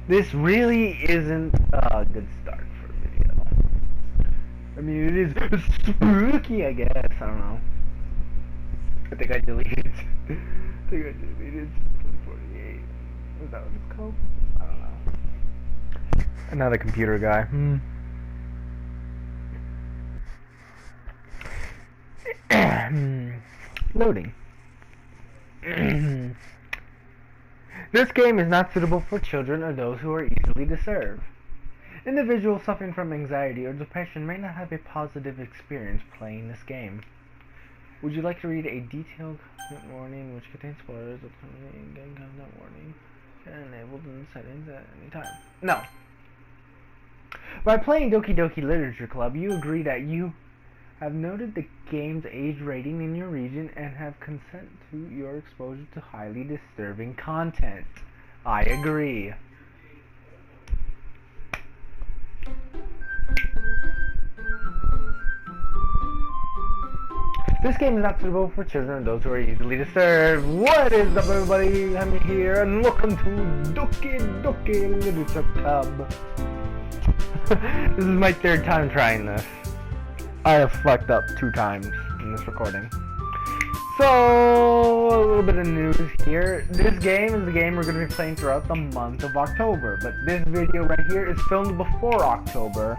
This really isn't a good start for a video. I mean, it is spooky, I guess. I don't know. I think I deleted 248. Is that what it's called? I don't know. Another computer guy. Loading. This game is not suitable for children or those who are easily disturbed. Individuals suffering from anxiety or depression may not have a positive experience playing this game. Would you like to read a detailed content warning which contains spoilers of game content warning and enabled in settings at any time? No. By playing Doki Doki Literature Club, you agree that you have noted the game's age rating in your region and have consent to your exposure to highly disturbing content. I agree. This game is not suitable for children and those who are easily disturbed. What is up, everybody? I'm here and welcome to Doki Doki Literature Club. This is my third time trying this. I have fucked up 2 times in this recording. So, a little bit of news here. This game is the game we're going to be playing throughout the month of October. But this video right here is filmed before October,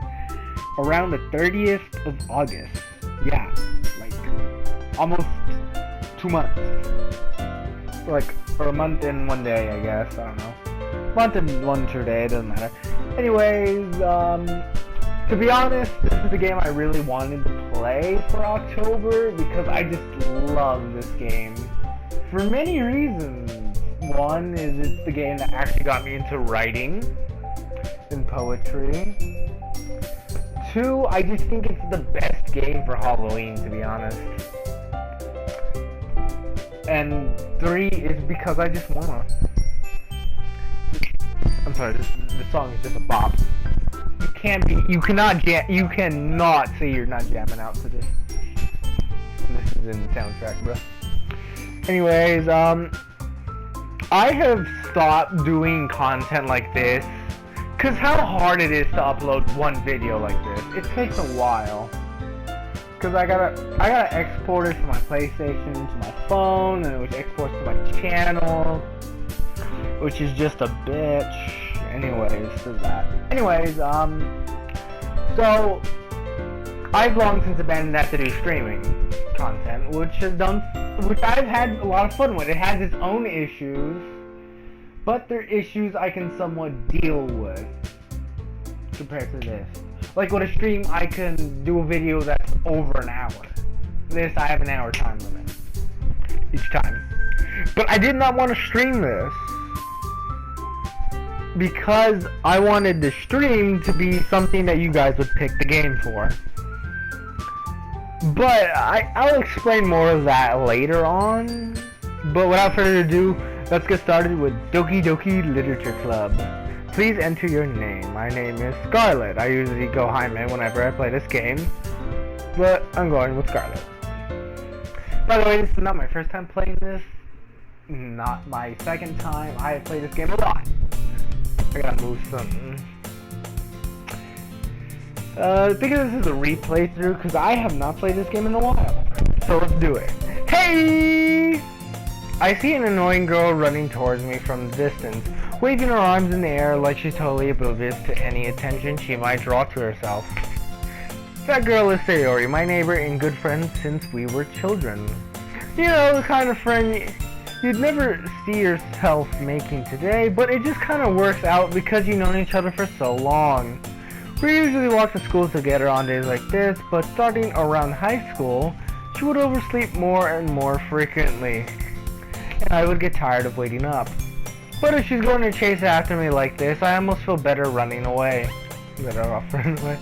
around the 30th of August. Yeah, like almost 2 months. Like, or a month and 1 day, I guess. I don't know. Month and 1 true day, it doesn't matter. Anyways, to be honest, this is the game I really wanted to play for October because I just love this game for many reasons. One is it's the game that actually got me into writing and poetry. 2, I just think it's the best game for Halloween, to be honest. And 3 is because I just wanna. I'm sorry, this song is just a bop. You cannot say you're not jamming out to this. This is in the soundtrack, bro. Anyways, I have stopped doing content like this, cause how hard it is to upload one video like this. It takes a while. Cause I gotta export it to my PlayStation, to my phone, and which exports to my channel, which is just a bitch. Anyways, there's that. Anyways, so I've long since abandoned that to do streaming content, which I've had a lot of fun with. It has its own issues, but they're issues I can somewhat deal with compared to this. Like with a stream, I can do a video that's over an hour. This, I have an hour time limit each time. But I did not want to stream this because I wanted the stream to be something that you guys would pick the game for. But I'll explain more of that later on. But without further ado, let's get started with Doki Doki Literature Club. Please enter your name. My name is Scarlet. I usually go Jaime whenever I play this game, but I'm going with Scarlet. By the way, this is not my first time playing this. Not my second time. I have played this game a lot. I gotta move something. I think this is a replay through because I have not played this game in a while. So let's do it. Hey! I see an annoying girl running towards me from the distance, waving her arms in the air like she's totally oblivious to any attention she might draw to herself. That girl is Sayori, my neighbor and good friend since we were children. You know, the kind of friend you'd never see yourself making today, but it just kind of works out because you've known each other for so long. We usually walk to school together on days like this, but starting around high school, she would oversleep more and more frequently, and I would get tired of waiting up. But if she's going to chase after me like this, I almost feel better running away. Better off running away.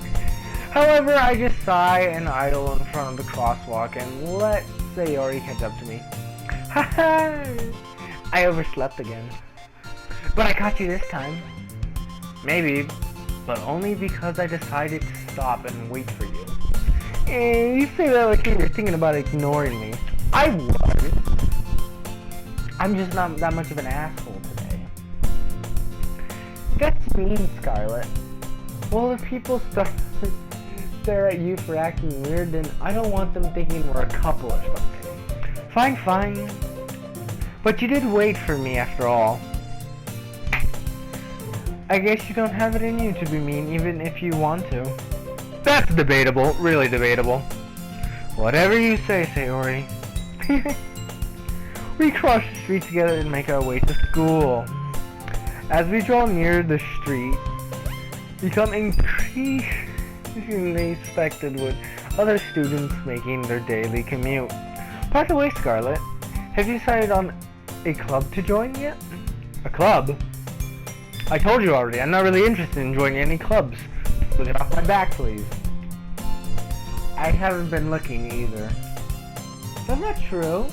However, I just sigh and idle in front of the crosswalk and let Sayori catch up to me. Haha! I overslept again. But I caught you this time. Maybe, but only because I decided to stop and wait for you. And you say that like you're thinking about ignoring me. I was. I'm just not that much of an asshole today. That's mean, Scarlet. Well, if people stare at you for acting weird, then I don't want them thinking we're a couple or something. Fine, fine. But you did wait for me after all. I guess you don't have it in you to be mean even if you want to. That's debatable, really debatable. Whatever you say, Sayori. We cross the street together and make our way to school. As we draw near the street, become increasingly expected with other students making their daily commute. By the way, Scarlet, have you decided on a club to join yet? A club? I told you already, I'm not really interested in joining any clubs. So get off my back, please. I haven't been looking either. That's not true.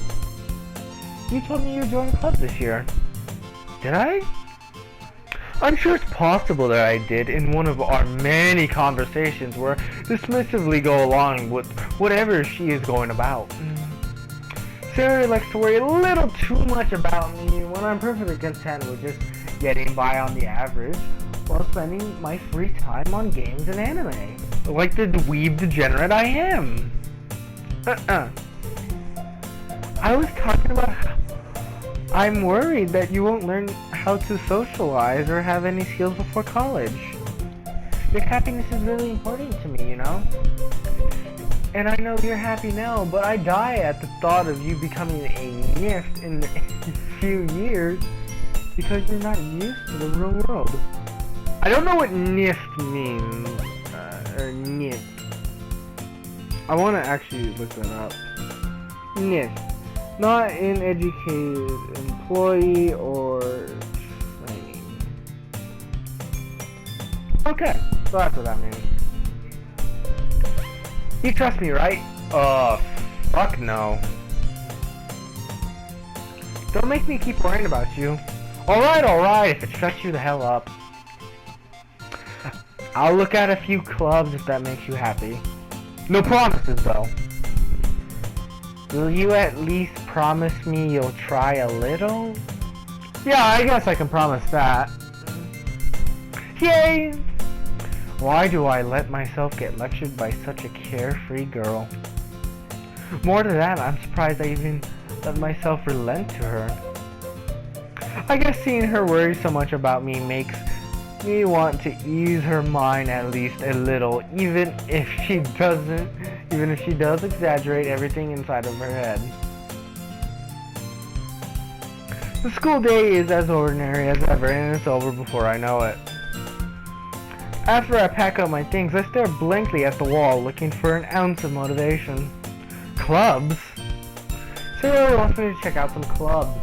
You told me you were joining a club this year. Did I? I'm sure it's possible that I did in one of our many conversations where dismissively go along with whatever she is going about. Sarah likes to worry a little too much about me when I'm perfectly content with just getting by on the average while spending my free time on games and anime. Like the dweeb degenerate I am. I was talking about how I'm worried that you won't learn how to socialize or have any skills before college. Your happiness is really important to me, you know? And I know you're happy now, but I die at the thought of you becoming a NIFT in a few years because you're not used to the real world. I don't know what NIFT means, or NIFT. I want to actually look that up. NIFT. Not an educated employee or training. Okay, so that's what that means. You trust me, right? Fuck no. Don't make me keep worrying about you. Alright, if it shuts you the hell up. I'll look at a few clubs if that makes you happy. No promises, though. Will you at least promise me you'll try a little? Yeah, I guess I can promise that. Yay! Why do I let myself get lectured by such a carefree girl? More to that, I'm surprised I even let myself relent to her. I guess seeing her worry so much about me makes me want to ease her mind at least a little, even if she does exaggerate everything inside of her head. The school day is as ordinary as ever, and it's over before I know it. After I pack up my things, I stare blankly at the wall, looking for an ounce of motivation. Clubs? Sarah wants me to check out some clubs.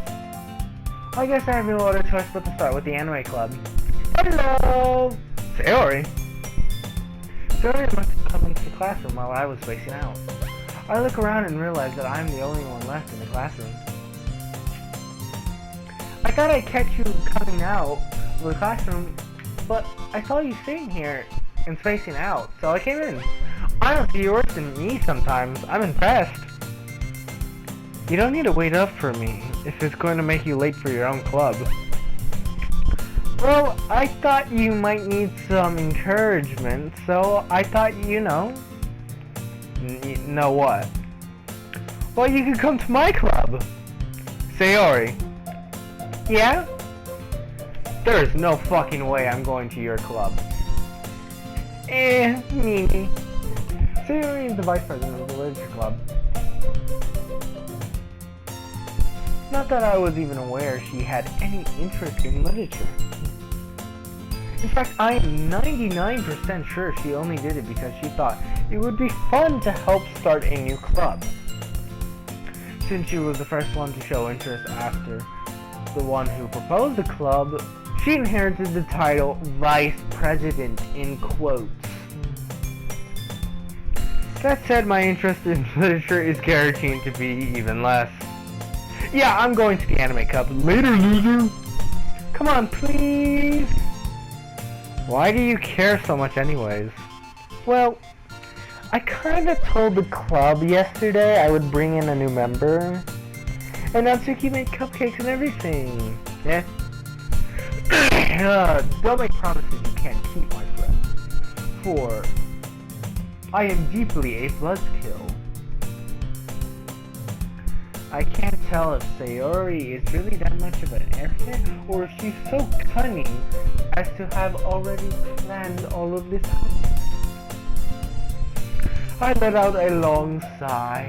I guess I have no other choice but to start with the anime club. Hello! Sayori! Sayori must have come into the classroom while I was spacing out. I look around and realize that I'm the only one left in the classroom. I thought I'd catch you coming out of the classroom, but I saw you sitting here and spacing out, so I came in. Honestly, you're worse than me sometimes. I'm impressed. You don't need to wait up for me if it's going to make you late for your own club. Well, I thought you might need some encouragement, so I thought, you know... Know what? Well, you could come to my club. Sayori. Yeah? There is no fucking way I'm going to your club. Mimi. Sayori is the vice president of the literature club. Not that I was even aware she had any interest in literature. In fact, I am 99% sure she only did it because she thought it would be fun to help start a new club. Since she was the first one to show interest after the one who proposed the club, she inherited the title Vice President in quotes. That said, my interest in literature is guaranteed to be even less. Yeah, I'm going to the anime club. Later, loser! Come on, please! Why do you care so much anyways? Well, I kinda told the club yesterday I would bring in a new member. And Natsuki made cupcakes and everything. Yeah. Don't make promises you can't keep, my friend. For I am deeply a buzzkill. I can't tell if Sayori is really that much of an airhead, or if she's so cunning as to have already planned all of this out. I let out a long sigh.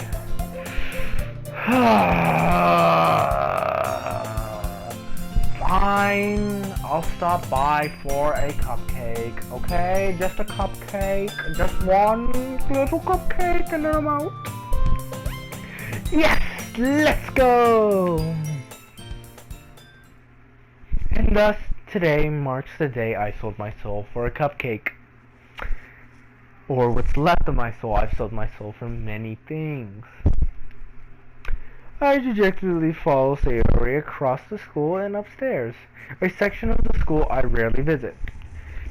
Fine, I'll stop by for a cupcake, okay? Just a cupcake, just one little cupcake and then I'm out. Yes, let's go! And thus, today marks the day I sold my soul for a cupcake. Or what's left of my soul. I've sold my soul for many things. I dejectedly follow Sayori across the school and upstairs, a section of the school I rarely visit.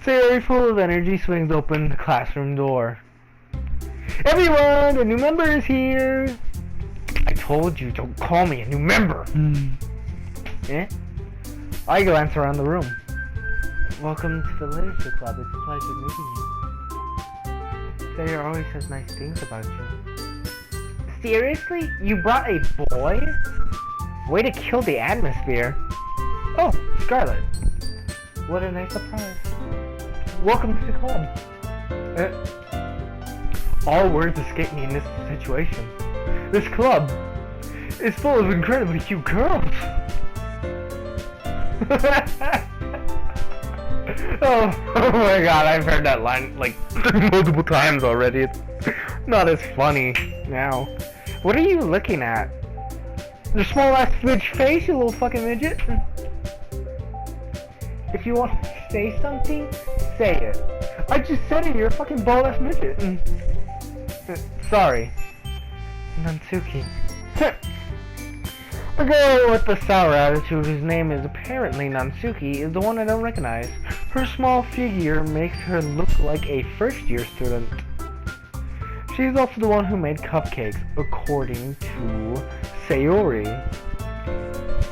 Sayori, full of energy, swings open the classroom door. Everyone, a new member is here! I told you, don't call me a new member! Eh? I glance around the room. Welcome to the Literature Club, it's a pleasure meeting you. Sayori always says nice things about you. Seriously? You brought a boy? Way to kill the atmosphere. Oh, Scarlet. What a nice surprise. Welcome to the club. All words escape me in this situation. This club is full of incredibly cute girls. Oh my god, I've heard that line like multiple times already. It's not as funny now. What are you looking at? Your small ass bitch face, you little fucking midget? If you want to say something, say it. I just said it, you're a fucking bald ass midget. Sorry. Natsuki. The girl with the sour attitude, whose name is apparently Natsuki, is the one I don't recognize. Her small figure makes her look like a first-year student. She is also the one who made cupcakes, according to Sayori.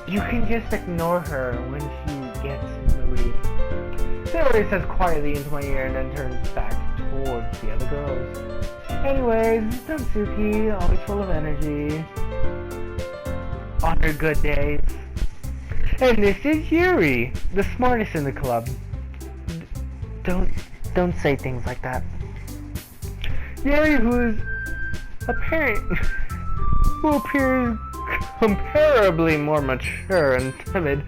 You can just ignore her when she gets moody. Sayori says quietly into my ear and then turns back towards the other girls. Anyways, Natsuki, always full of energy. On her good days. And this is Yuri, the smartest in the club. Don't say things like that. Yuri, who appears comparably more mature and timid,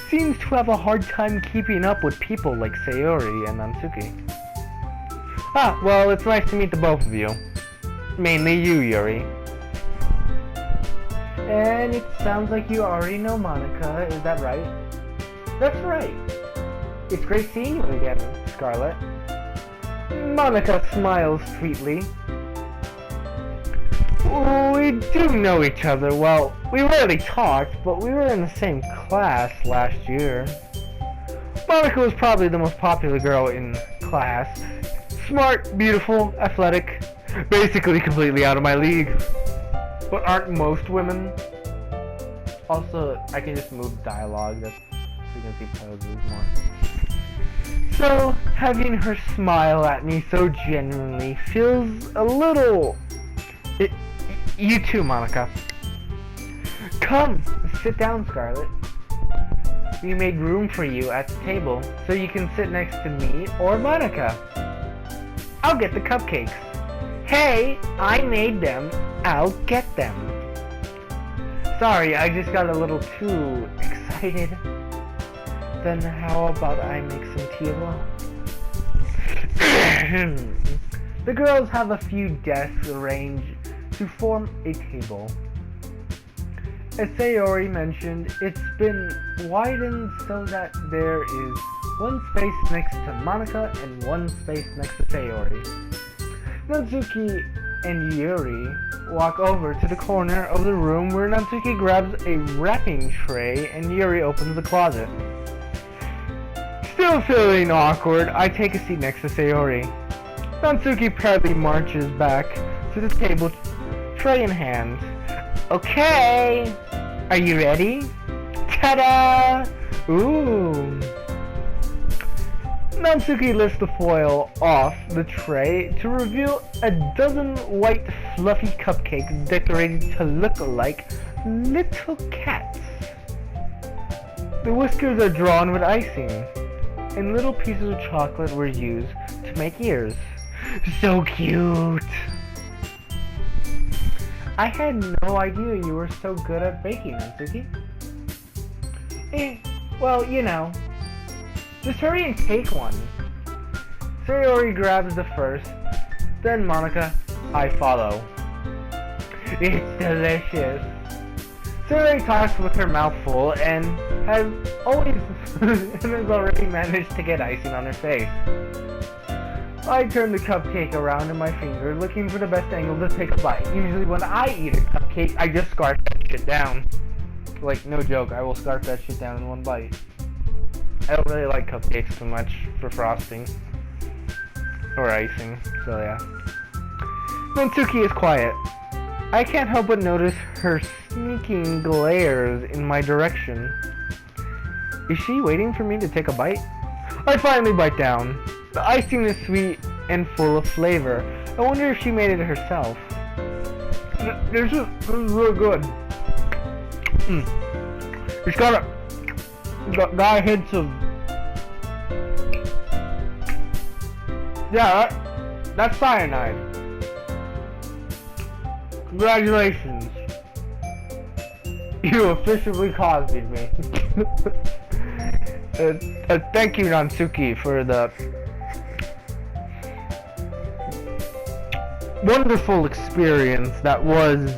seems to have a hard time keeping up with people like Sayori and Natsuki. Ah, well, it's nice to meet the both of you. Mainly you, Yuri. And it sounds like you already know Monica, is that right? That's right. It's great seeing you again, Scarlet. Monica smiles sweetly. We do know each other. Well, we rarely talked, but we were in the same class last year. Monica was probably the most popular girl in class. Smart, beautiful, athletic, basically completely out of my league. But aren't most women? Also, I can just move dialogue, so you can see poses more. So, having her smile at me so genuinely feels a little... You too, Monica. Come, sit down, Scarlet. We made room for you at the table, so you can sit next to me or Monica. I'll get the cupcakes. Hey, I made them. I'll get them. Sorry, I just got a little too excited. Then how about I make some tea as well? The girls have a few desks arranged to form a table. As Sayori mentioned, it's been widened so that there is one space next to Monica and one space next to Sayori. Natsuki and Yuri walk over to the corner of the room where Natsuki grabs a wrapping tray and Yuri opens the closet. Still feeling awkward, I take a seat next to Sayori. Natsuki proudly marches back to the table, tray in hand. Okay! Are you ready? Ta-da! Ooh. Natsuki lifts the foil off the tray to reveal a dozen white fluffy cupcakes decorated to look like little cats. The whiskers are drawn with icing, and little pieces of chocolate were used to make ears. So cute! I had no idea you were so good at baking, Natsuki. Well, you know. Just hurry and take one. Sayori grabs the first, then Monika, I follow. It's delicious. Sayori talks with her mouth full and has already managed to get icing on her face. I turn the cupcake around in my finger, looking for the best angle to take a bite. Usually when I eat a cupcake, I just scarf that shit down. Like, no joke, I will scarf that shit down in one bite. I don't really like cupcakes too much for frosting. Or icing, so yeah. Natsuki is quiet. I can't help but notice her sneaking glares in my direction. Is she waiting for me to take a bite? I finally bite down. The icing is sweet and full of flavor. I wonder if she made it herself. This is really good. It's got hints of... Yeah, that's cyanide. Congratulations. You officially caused me. Thank you, Natsuki, for the wonderful experience that was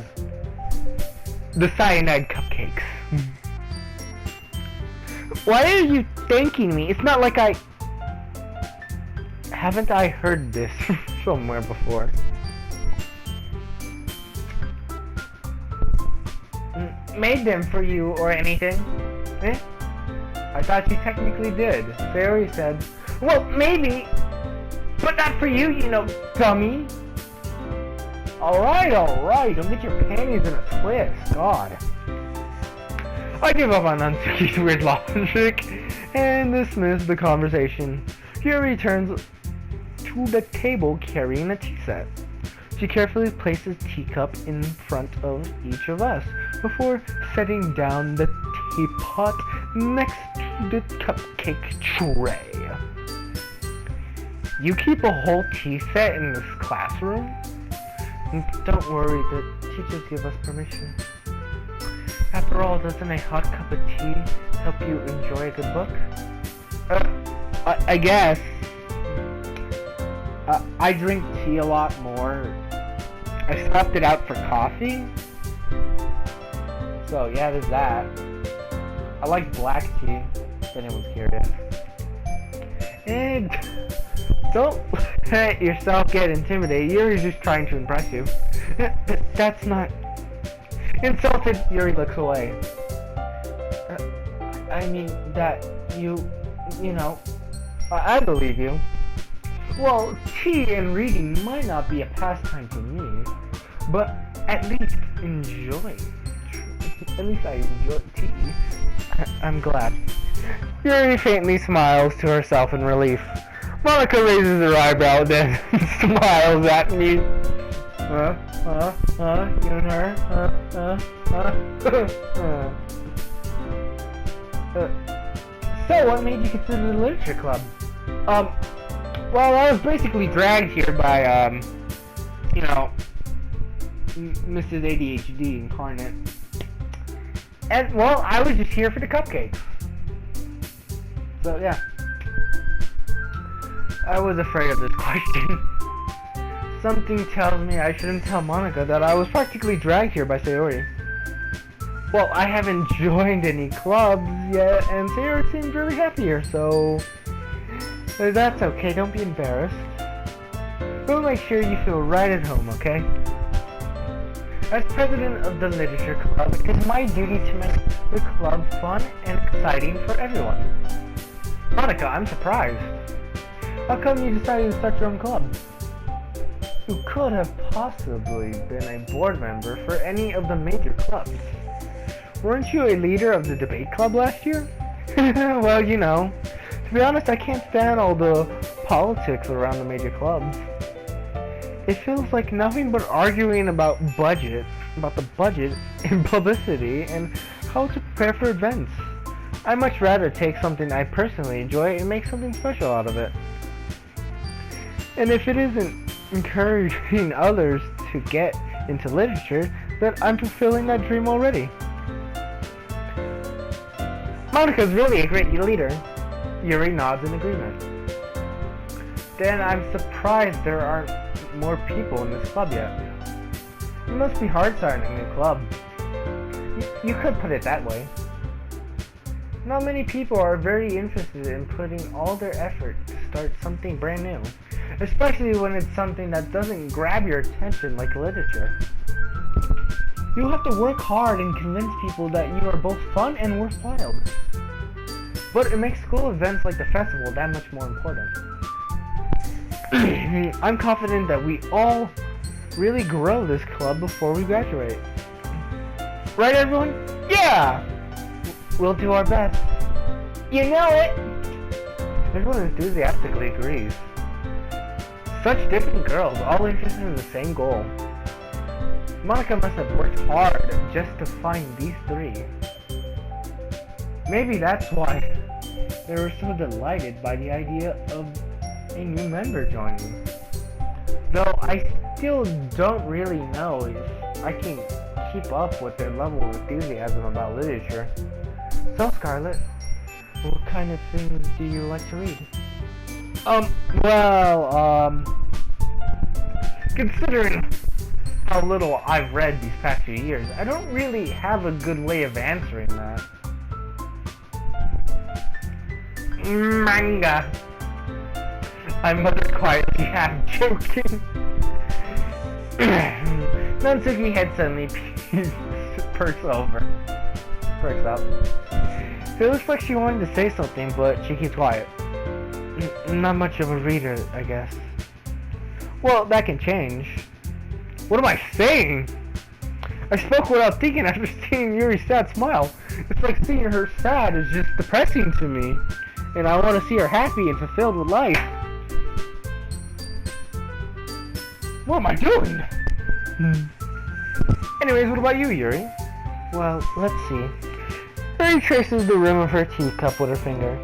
the cyanide cupcakes. Why are you thanking me? It's not like I... Haven't I heard this somewhere before? Made them for you or anything? Eh? I thought you technically did. Sayori said. Well, maybe, but not for you, you know, dummy. Alright, don't get your panties in a twist, God. I give up on Natsuki's weird logic and dismiss the conversation. Yuri turns to the table carrying a tea set. She carefully places teacup in front of each of us before setting down the teapot next to the cupcake tray. You keep a whole tea set in this classroom? Don't worry, the teachers give us permission. After all, doesn't a hot cup of tea help you enjoy a good book? I guess. I drink tea a lot more. I swapped it out for coffee. So yeah, there's that. I like black tea, if anyone's curious. And don't let yourself get intimidated. Yuri's just trying to impress you. That's not... Insulted, Yuri looks away. I mean, that you know, I believe you. Well, tea and reading might not be a pastime for me, but at least enjoy. At least I enjoy tea. I'm glad. Yuri faintly smiles to herself in relief. Monika raises her eyebrow then smiles at me. You and her? So, what made you consider the literature club? Well, I was basically dragged here by, you know, Mrs. ADHD incarnate. And, well, I was just here for the cupcakes. So, yeah. I was afraid of this question. Something tells me I shouldn't tell Monika that I was practically dragged here by Sayori. Well, I haven't joined any clubs yet, and Sayori seems really happy here, so... That's okay, don't be embarrassed. We'll make sure you feel right at home, okay? As president of the literature club, it is my duty to make the club fun and exciting for everyone. Monika, I'm surprised. How come you decided to start your own club? You could have possibly been a board member for any of the major clubs. Weren't you a leader of the debate club last year? Well, you know, to be honest, I can't stand all the politics around the major clubs. It feels like nothing but arguing about the budget and publicity and how to prepare for events. I'd much rather take something I personally enjoy and make something special out of it. And if it isn't encouraging others to get into literature, then I'm fulfilling that dream already. Monika's really a great leader. Yuri nods in agreement. Then I'm surprised there aren't more people in this club yet. It must be hard starting a new club. You could put it that way. Not many people are very interested in putting all their effort to start something brand new, especially when it's something that doesn't grab your attention like literature. You'll have to work hard and convince people that you are both fun and worthwhile. But it makes school events like the festival that much more important. I'm confident that we all really grow this club before we graduate. Right, everyone? Yeah! We'll do our best. You know it! Everyone enthusiastically agrees. Such different girls, all interested in the same goal. Monika must have worked hard just to find these three. Maybe that's why they were so delighted by the idea of a new member joining. Though I still don't really know if I can keep up with their level of enthusiasm about literature. So Scarlett, what kind of things do you like to read? Considering how little I've read these past few years, I don't really have a good way of answering that. Manga. I muttered quietly, half joking. Natsuki head suddenly perks up. It looks like she wanted to say something, but she keeps quiet. Not much of a reader, I guess. Well, that can change. What am I saying? I spoke without thinking after seeing Yuri's sad smile. It's like seeing her sad is just depressing to me. And I want to see her happy and fulfilled with life. What am I doing? Anyways, what about you, Yuri? Well, let's see. Yuri traces the rim of her teacup with her finger.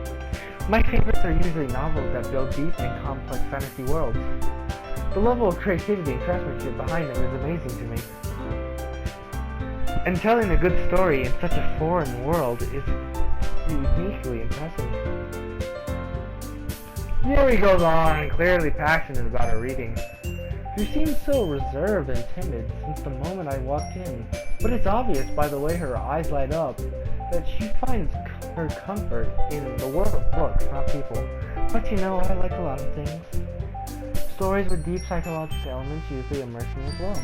My favorites are usually novels that build deep and complex fantasy worlds. The level of creativity and craftsmanship behind them is amazing to me. And telling a good story in such a foreign world is uniquely impressive. Yuri goes on, clearly passionate about her reading. She seems so reserved and timid since the moment I walked in, but it's obvious by the way her eyes light up that she finds her comfort in the world of books, not people. But you know, I like a lot of things. Stories with deep psychological elements usually immerse me as well.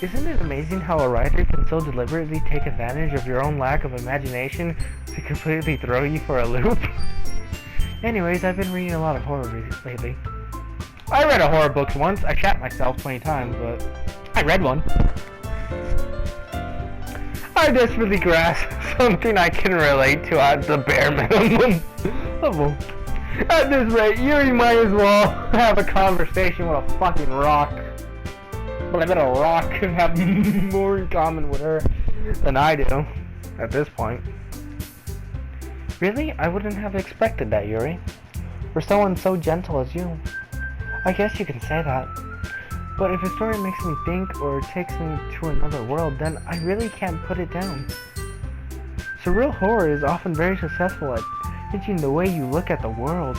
Isn't it amazing how a writer can so deliberately take advantage of your own lack of imagination to completely throw you for a loop? Anyways, I've been reading a lot of horror lately. I read a horror book once. I shat myself 20 times, but I read one. I desperately grasp something I can relate to at the bare minimum level. At this rate, Yuri might as well have a conversation with a fucking rock. But I bet a rock could have more in common with her than I do at this point. Really? I wouldn't have expected that, Yuri. For someone so gentle as you. I guess you can say that. But if a story makes me think or takes me to another world, then I really can't put it down. Surreal horror is often very successful at changing the way you look at the world,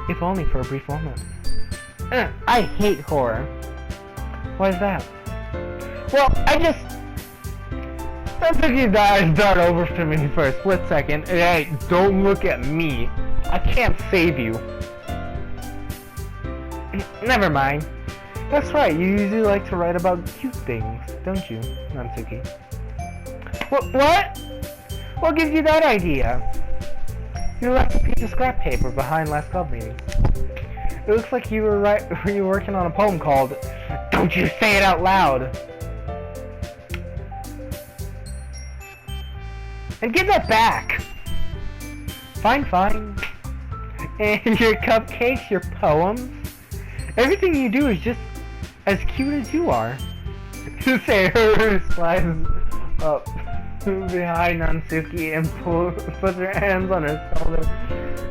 if only for a brief moment. I hate horror. Why is that? Well, that took you guys start over to me for a split second. Hey, don't look at me. I can't save you. Never mind. That's right, you usually like to write about cute things, don't you, Natsuki? What? What gives you that idea? You left a piece of scrap paper behind last club meeting. It looks like you were working on a poem called "Don't You Say It Out Loud." And give that back! Fine, fine. And your cupcakes, your poems, everything you do is just as cute as you are. Sarah slides up behind Natsuki and puts her hands on her shoulder.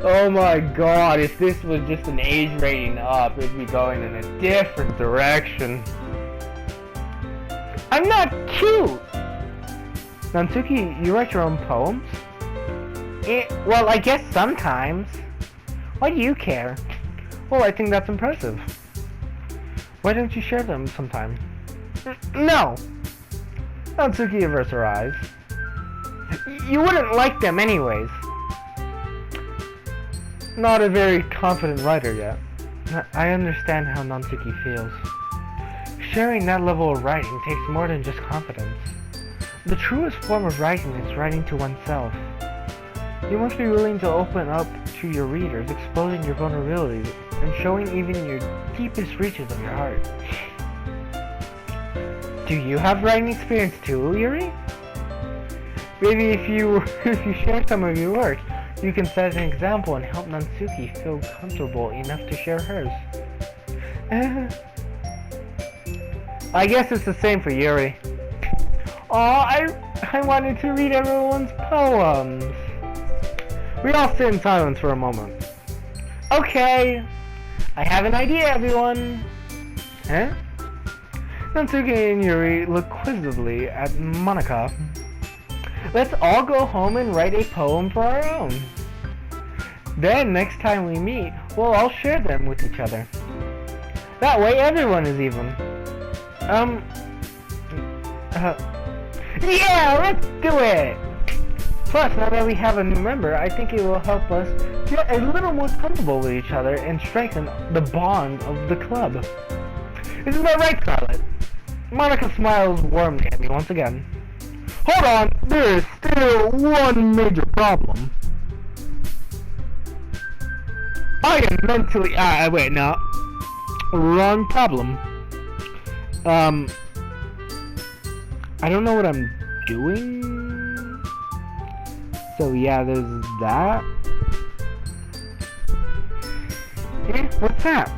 Oh my god, if this was just an age rating up, it'd be going in a different direction. I'm not cute! Natsuki, you write your own poems? Well, I guess sometimes. Why do you care? Well, I think that's impressive. Why don't you share them sometime? No! Natsuki averts her eyes. You wouldn't like them anyways. Not a very confident writer yet. I understand how Natsuki feels. Sharing that level of writing takes more than just confidence. The truest form of writing is writing to oneself. You must be willing to open up to your readers, exposing your vulnerabilities, and showing even your deepest reaches of your heart. Do you have writing experience too, Yuri? Maybe if you share some of your work, you can set an example and help Natsuki feel comfortable enough to share hers. I guess it's the same for Yuri. Aw, I wanted to read everyone's poems. We all sit in silence for a moment. Okay, I have an idea, everyone. Huh? Natsuki and Yuri look quizzically at Monica. Let's all go home and write a poem for our own. Then, next time we meet, we'll all share them with each other. That way everyone is even. Yeah, let's do it! Plus, now that we have a new member, I think it will help us get a little more comfortable with each other and strengthen the bond of the club. Isn't that right, Scarlet? Monica smiles warmly at me once again. Hold on, there is still one major problem. I am mentally... wait, no. Wrong problem. I don't know what I'm doing. So yeah, there's that. What's that?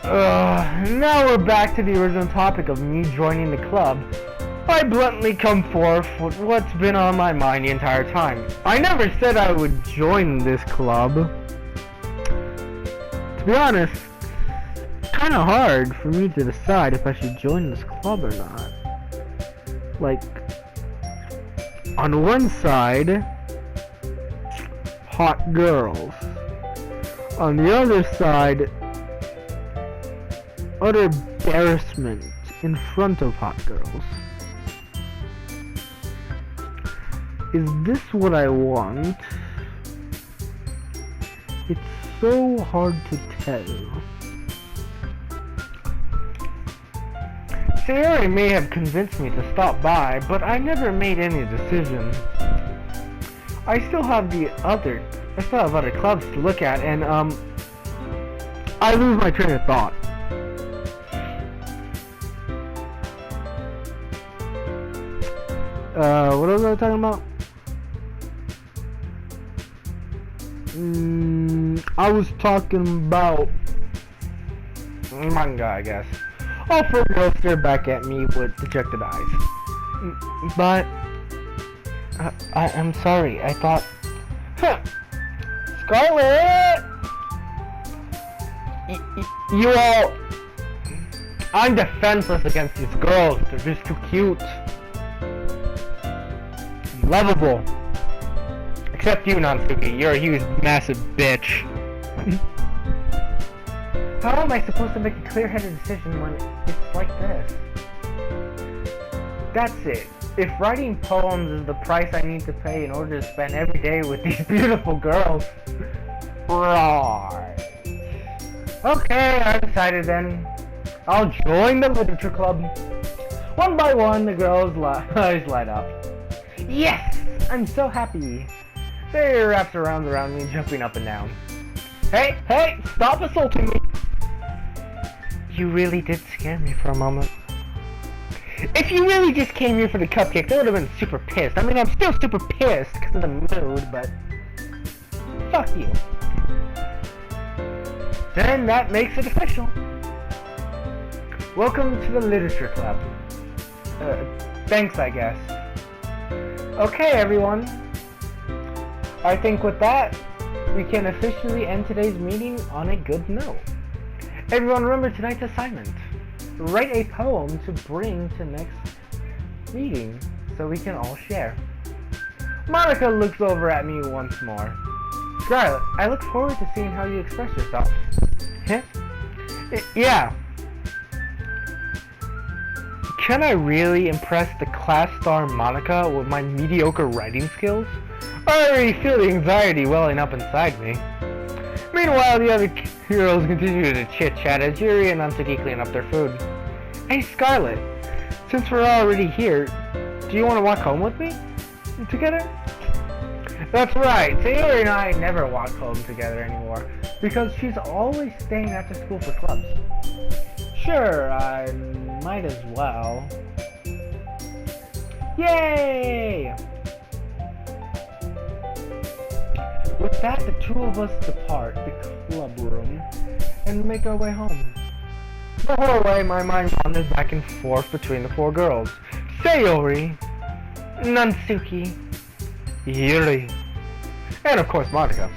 Now we're back to the original topic of me joining the club. I bluntly come forth with what's been on my mind the entire time. I never said I would join this club. To be honest, it's kinda hard for me to decide if I should join this club or not. Like, on one side, hot girls. On the other side, utter embarrassment in front of hot girls. Is this what I want? It's so hard to tell. Sayori may have convinced me to stop by, but I never made any decision. I still have other clubs to look at, and I lose my train of thought. What was I talking about? I was talking about manga, I guess. All four girls stared back at me with dejected eyes. But I'm sorry. I thought, Scarlet, you all. I'm defenseless against these girls. They're just too cute, lovable. Except you, Natsuki. You're a huge, massive bitch. How am I supposed to make a clear-headed decision when it's like this? That's it. If writing poems is the price I need to pay in order to spend every day with these beautiful girls, right. Okay, I decided then. I'll join the literature club. One by one, the girls' eyes light up. Yes! I'm so happy. Sarah wraps her arms around me, jumping up and down. Hey! Stop assaulting me! You really did scare me for a moment. If you really just came here for the cupcake, I would have been super pissed. I mean, I'm still super pissed because of the mood, but fuck you. Then that makes it official. Welcome to the Literature Club. Thanks, I guess. Okay, everyone. I think with that, we can officially end today's meeting on a good note. Everyone remember tonight's assignment. Write a poem to bring to next meeting so we can all share. Monica looks over at me once more. Scarlett, I look forward to seeing how you express yourself. Huh? Yeah. Can I really impress the class star Monica with my mediocre writing skills? I already feel the anxiety welling up inside me. Meanwhile, the other girls continue to chit-chat as Yuri and Ansuki clean up their food. Hey Scarlett, since we're already here, do you want to walk home with me? Together? That's right, Sayori and I never walk home together anymore, because she's always staying after school for clubs. Sure, I might as well. Yay! With that, the two of us depart the club room and make our way home. The whole way, my mind wanders back and forth between the four girls. Sayori, Natsuki, Yuri, and of course Monica.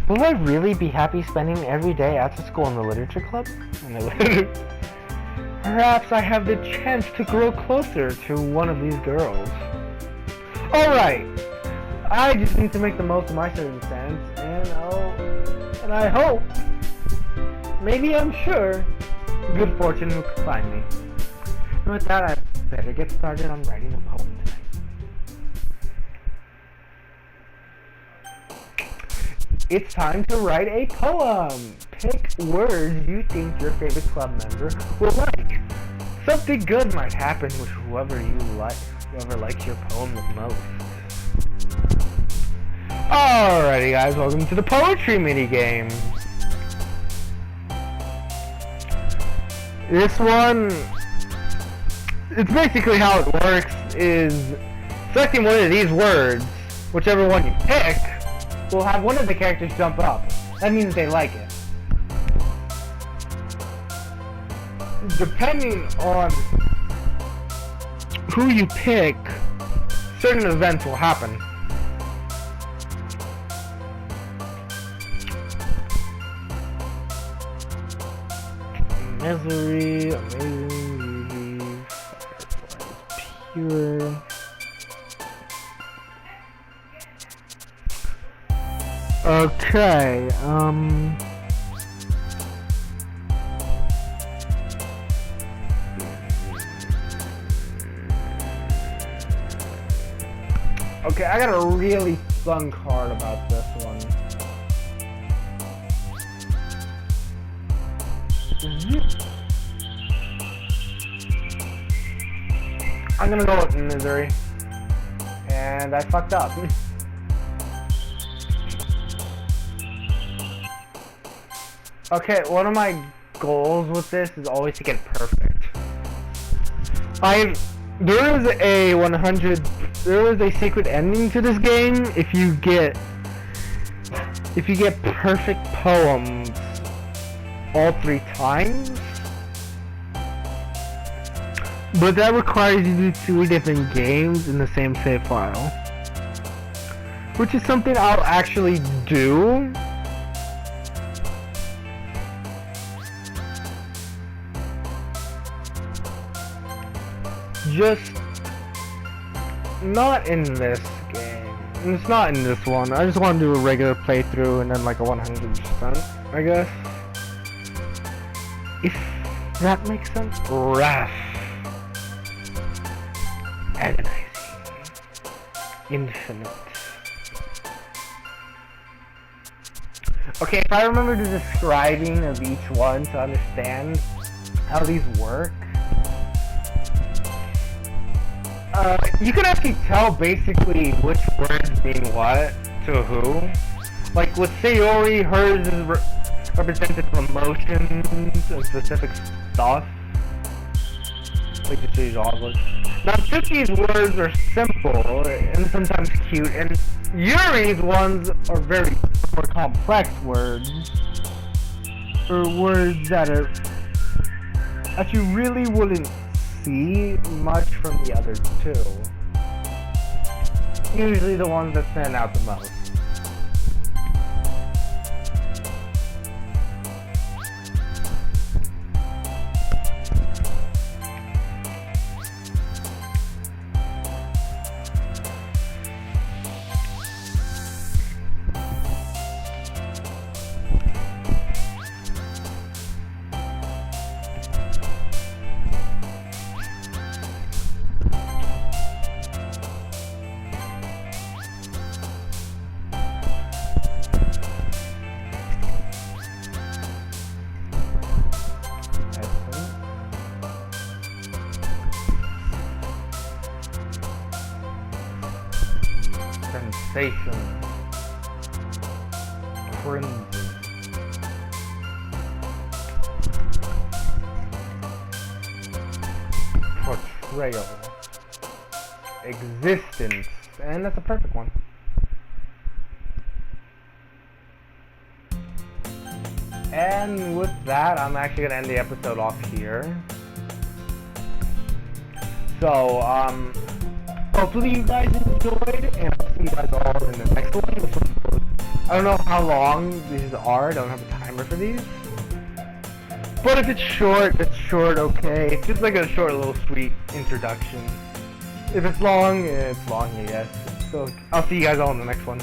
Will I really be happy spending every day after school in the literature club? Perhaps I have the chance to grow closer to one of these girls. Alright, I just need to make the most of my circumstance, and I hope, maybe I'm sure, good fortune will find me. And with that, I better get started on writing a poem tonight. It's time to write a poem! Pick words you think your favorite club member will like. Something good might happen with whoever likes your poem the most. Alrighty guys, welcome to the poetry minigame. This one, it's basically how it works is selecting one of these words, whichever one you pick, will have one of the characters jump up. That means they like it. Depending on who you pick, certain events will happen. Misery, amazing, beauty, pure. Okay, okay, I got a really fun card about this one. I'm gonna go with misery. And I fucked up. Okay, one of my goals with this is always to get perfect. There is a secret ending to this game if you get perfect poems all 3 times. But that requires you to do 2 different games in the same save file. Which is something I'll actually do. Just not in this game. It's not in this one. I just want to do a regular playthrough and then like a 100%, I guess. If that makes sense. Wrath. Agonizing. Infinite. Okay, if I remember the describing of each one to understand how these work, you can actually tell basically which words mean what to who. Like with Sayori, hers is represented from emotions and specific stuff. like just use all words. Now Suki's words are simple and sometimes cute, and Yuri's ones are very more complex words, or words that you really wouldn't see much from the other two. Usually the ones that stand out the most. Sensation, frenzy, portrayal, existence, and that's a perfect one. And with that, I'm actually gonna end the episode off here. So, hopefully you guys enjoyed, and I'll see you guys all in the next one. I don't know how long these are, I don't have a timer for these. But if it's short, okay. It's just like a short little sweet introduction. If it's long, I guess. So, I'll see you guys all in the next one.